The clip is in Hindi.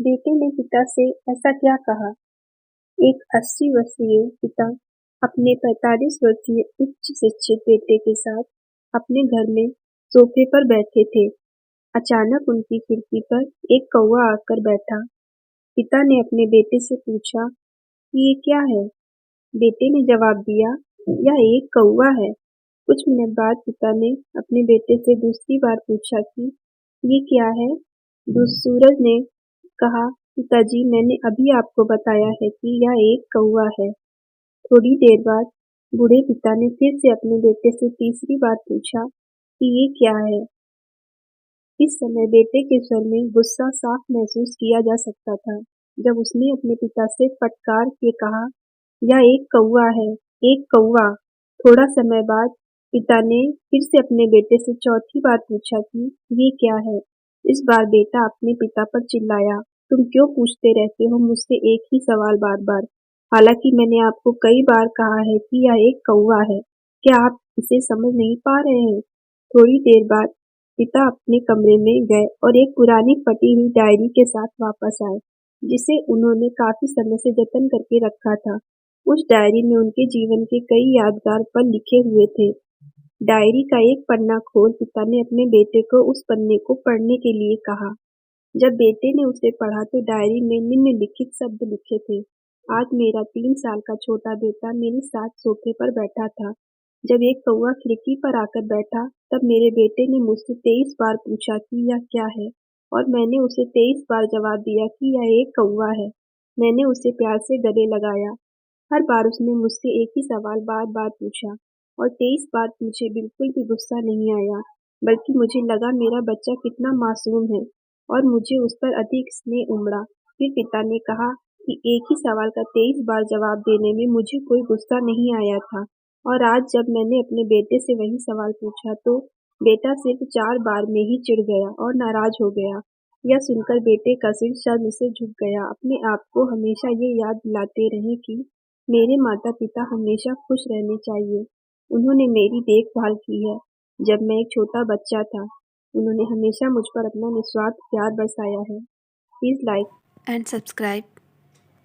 बेटे ने पिता से ऐसा क्या कहा? एक 80 वर्षीय पिता अपने 45 वर्षीय उच्च शिक्षित बेटे के साथ अपने घर में सोफे पर बैठे थे। अचानक उनकी खिड़की पर एक कौवा आकर बैठा। पिता ने अपने बेटे से पूछा कि ये क्या है? बेटे ने जवाब दिया, यह एक कौवा है। कुछ मिनट बाद पिता ने अपने बेटे से दूसरी बार पूछा कि ये क्या है? सूरज ने कहा, पिताजी, मैंने अभी आपको बताया है कि यह एक कौवा है। थोड़ी देर बाद बूढ़े पिता ने फिर से अपने बेटे से तीसरी बार पूछा कि ये क्या है। इस समय बेटे के स्वर में गुस्सा साफ महसूस किया जा सकता था। जब उसने अपने पिता से फटकार के कहा, यह एक कौवा है, एक कौवा। थोड़ा समय बाद पिता ने फिर से अपने बेटे से चौथी बार पूछा कि ये क्या है। इस बार बेटा अपने पिता पर चिल्लाया, तुम क्यों पूछते रहते हो मुझसे एक ही सवाल बार बार? हालांकि मैंने आपको कई बार कहा है कि यह एक कौवा है। क्या आप इसे समझ नहीं पा रहे हैं? थोड़ी देर बाद पिता अपने कमरे में गए और एक पुरानी फटी हुई डायरी के साथ वापस आए, जिसे उन्होंने काफी समय से जतन करके रखा था। उस डायरी में उनके जीवन के कई यादगार पल लिखे हुए थे। डायरी का एक पन्ना खोल पिता ने अपने बेटे को उस पन्ने को पढ़ने के लिए कहा। जब बेटे ने उसे पढ़ा तो डायरी में निम्नलिखित शब्द लिखे थे। आज मेरा 3 साल का छोटा बेटा मेरे साथ सोफे पर बैठा था। जब एक कौवा खिड़की पर आकर बैठा, तब मेरे बेटे ने मुझसे 23 बार पूछा कि यह क्या है, और मैंने उसे 23 बार जवाब दिया कि यह एक कौवा है। मैंने उसे प्यार से गले लगाया। हर बार उसने मुझसे एक ही सवाल बार-बार पूछा, और 23 बार मुझे बिल्कुल भी गुस्सा नहीं आया, बल्कि मुझे लगा मेरा बच्चा कितना मासूम है, और मुझे उस पर अधिक स्नेह उमड़ा। फिर पिता ने कहा कि एक ही सवाल का 23 बार जवाब देने में मुझे कोई गुस्सा नहीं आया था, और आज जब मैंने अपने बेटे से वही सवाल पूछा तो बेटा सिर्फ 4 बार में ही चिढ़ गया और नाराज हो गया। यह सुनकर बेटे का सिर शर्म से झुक गया। अपने आप को हमेशा ये याद दिलाते रहें कि मेरे माता-पिता हमेशा खुश रहने चाहिए। उन्होंने मेरी देखभाल की है। जब मैं एक छोटा बच्चा था, उन्होंने हमेशा मुझ पर अपना निस्वार्थ प्यार बरसाया है। Please like and subscribe